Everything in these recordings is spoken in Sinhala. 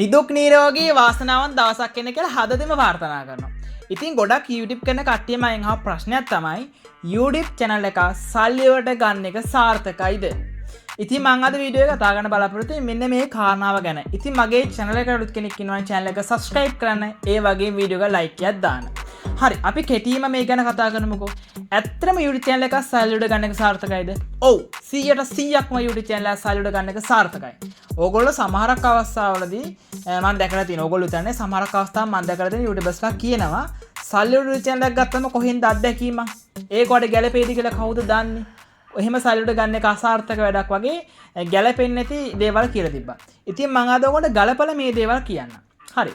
නිදුක් නිරෝගී වාසනාවන්ත දවසක් එන්න කියලා හදදින්ම ප්‍රාර්ථනා කරනවා. ඉතින් ගොඩක් YouTube කරන කට්ටියම අයින් අහන ප්‍රශ්නයක් තමයි YouTube channel එක සල්ලි වලට ගන්න එක සාර්ථකයිද? ඉතින් මම අද වීඩියෝ එක කතා කරන්න බලාපොරොත්තු වෙන්නේ මෙන්න මේ කාරණාව ගැන. ඉතින් මගේ channel එකට අලුත් කෙනෙක් ඉන්නවා නම් channel එක subscribe කරන්න, ඒ වගේ වීඩියෝ එක like එකක් දාන්න. හරි, අපි කෙටිම මේ ගැන කතා කරමුකෝ. ඇත්තටම YouTube channel එක සල්ලි වලට ගන්න එක සාර්ථකයිද? ඔව්, 100%ක්ම YouTube channel එක සල්ලි වලට ගන්න එක සාර්ථකයි. ඕගොල්ලෝ සමහරක් අවස්ථාවලදී මම දැකලා තියෙනවා. ඕගොල්ලෝ හිතන්නේ සමහරක් අවස්ථා මම දැකලා තියෙන YouTubers ලා කියනවා සල්ලි වලට channel එකක් ගත්තම කොහෙන්ද අත්දැකීම? ඒකට ගැලපෙයිද කියලා කවුද දන්නේ? එහෙම සල්ලි වලට ගන්න එක අසාර්ථක වැඩක් වගේ ගැලපෙන්නේ නැති දේවල් කියලා තිබ්බා. ඉතින් මම අද ඔයගොල්ලන්ට ගලපලා මේ දේවල් කියන්න. හරි.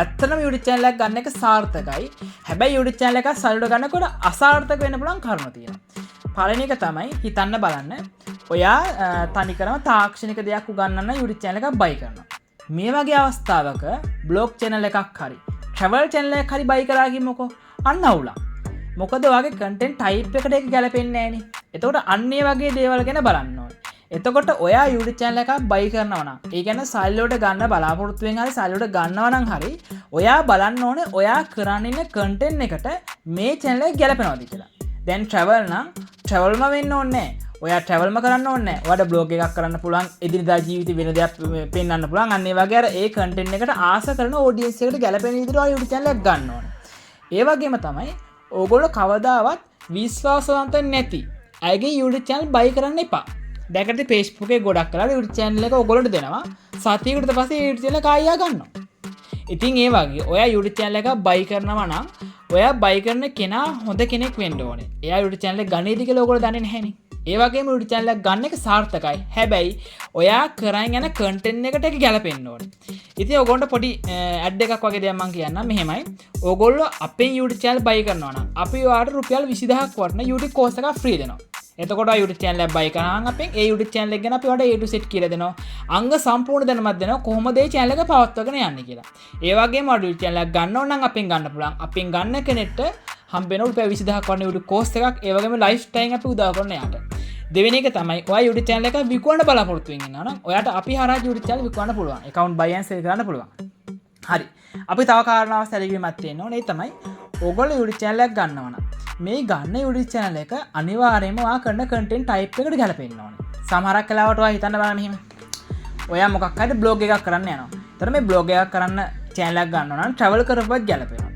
ඇත්තටම YouTube channel එකක් ගන්න එක සාර්ථකයි. හැබැයි YouTube channel එකක් සල්ලි වලට ගන්නකොට අසාර්ථක වෙන්න පුළුවන් කරුණු තියෙනවා. පළවෙනි එක තමයි හිතන්න බලන්න. ඔයා තනිකරම තාක්ෂණික දෙයක් උගන්වන්න YouTube channel එකක් buy කරනවා. මේ වගේ අවස්ථාවක blog channel එකක් හරි travel channel එකක් හරි buy කරා කිව්වොකෝ අන්න අවුලක්. මොකද ඔයාගේ content type එකට ඒක ගැලපෙන්නේ නැහනේ. එතකොට අන්න ඒ වගේ දේවල් ගැන බලන්න ඕනේ. එතකොට ඔයා YouTube channel එකක් buy කරනවා නම්, ඒ කියන්නේ සල්ලි වලට ගන්න බලාපොරොත්තු වෙන හරි සල්ලි වලට ගන්නවා නම් හරි, ඔයා බලන්න ඕනේ ඔයා කරන්න ඉන්න content එකට මේ channel එක ගැලපෙනවද කියලා. දැන් travel නම් travelම වෙන්න ඕනේ නැහැ. ඔයා travelම කරන්න ඕනේ නැහැ. ඔයාට blog එකක් කරන්න පුළුවන්, එදිනදා ජීවිතේ වෙන දේක් පෙන්වන්න පුළුවන්. අන්න ඒ වගේ අර ඒ content එකට ආස කරන audience එකට ගැලපෙන විදිහට ඔයා YouTube channel එකක් ගන්න ඕනේ. ඒ වගේම තමයි ඕගොල්ලෝ කවදාවත් විශ්වාසවන්ත නැති අයගේ YouTube channel buy කරන්න එපා. දැකට Facebook එකේ ගොඩක් කරලා YouTube channel එක ඕගොල්ලන්ට දෙනවා. සතියකට පස්සේ YouTube channel එක ආයෙ ගන්නවා. ඉතින් ඒ වගේ ඔයා YouTube channel එක buy කරනවා නම් ඔයා buy කරන කෙනා හොඳ කෙනෙක් වෙන්න ඕනේ. එයා YouTube channel එක ගන්නේද කියලා ඕගොල්ලෝ දන්නේ නැහැනේ. ඒ වගේම YouTube channel එක ගන්න එක සාර්ථකයි. හැබැයි ඔයා කරන් යන content එකට ඒක ගැලපෙන්න ඕනේ. ඉතින් ඕගොල්ලන්ට පොඩි ad එකක් වගේ දෙයක් මම කියන්නම්. මෙහෙමයි. ඕගොල්ලෝ අපේ YouTube channel buy කරනවා නම් අපි ඔයාලට රුපියල් 20000ක් වටන YouTube course එකක් free දෙනවා. එතකොට YouTube channel එක buy කරනවා නම් අපෙන් ඒ YouTube channel එක ගැන අපි ඔයාලට A to Z කියලා දෙනවා. අංග සම්පූර්ණ දැනුමක් දෙනවා කොහොමද මේ channel එක පවත්වාගෙන යන්නේ කියලා. ඒ වගේම YouTube channel එක ගන්න ඕන නම් අපෙන් ගන්න පුළුවන්. අපෙන් ගන්න කෙනෙක්ට හම්බෙන රුපියල් 20000ක් වටන YouTube course එකක්. ඒ වගේම lifetime අපි උදා කරන යාට. දෙවෙනි එක තමයි ඔයා YouTube channel එක විකුණන්න බලාපොරොත්තු වෙන ඉන්නවා නම් ඔයාට අපි හරහා YouTube channel විකුණන්න පුළුවන්. account buy and sell කරන්න පුළුවන්. හරි. අපි තව කාරණාවක් සැලකීමක් තියෙන්න ඕනේ. ඒ තමයි ඕගොල්ලෝ YouTube channel එකක් ගන්නවා නම් මේ ගන්න YouTube channel එක අනිවාර්යයෙන්ම ඔයා කරන content type එකට ගැලපෙන්න ඕනේ. සමහරක් වෙලාවට ඔයා හිතන්න බලන්න මෙහෙම. ඔයා මොකක් හරි blog එකක් කරන්න යනවා. ඒතර මේ blog එකක් කරන්න channel එකක් ගන්නවා නම් travel කරපුවත් ගැලපෙනවා.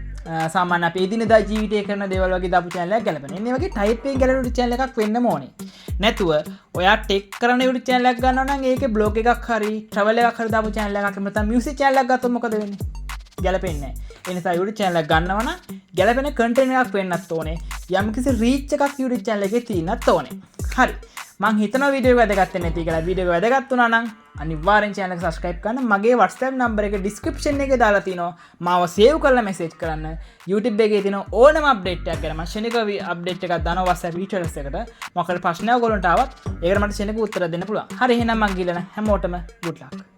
සාමාන්‍ය අපි එදිනෙදා ජීවිතේ කරන දේවල් වගේ දාපු channel එකක් ගැලපෙනවා. ඉන්නේ වගේ type එකෙන් ගැලපෙන channel එකක් වෙන්න ඕනේ. නැතුව ඔයා tech කරන YouTube channel එකක් ගන්නවා නම් ඒකේ blog එකක් හරි travel එකක් හරි දාපු channel එකක් නැත්නම් music channel එකක් ගත්තොත් මොකද වෙන්නේ? ගැලපෙන්නේ නැහැ. ඒ නිසා YouTube channel එක ගන්නවා නම් ගැලපෙන content එකක් වෙන්නත් ඕනේ. යම්කිසි reach එකක් YouTube channel එකේ තියෙන්නත් ඕනේ. හරි. මං හිතනවා වීඩියෝ එක වැදගත් නැති කියලා. වීඩියෝ එක වැදගත් වුණා නම් අනිවාර්යෙන් channel එක subscribe කරන්න. මගේ WhatsApp number එක description එකේ දාලා තිනවා. මාව save කරලා message කරන්න. YouTube එකේ තියෙන ඕනම update එකක් ගැන මම ශනික update එකක් දානවා WhatsApp features එකට. මොකද ප්‍රශ්නයක් ඔයගොල්ලන්ට ආවත් ඒකට මට ශනික උත්තර දෙන්න පුළුවන්. හරි එහෙනම් මං ගිහලා හැමෝටම good luck.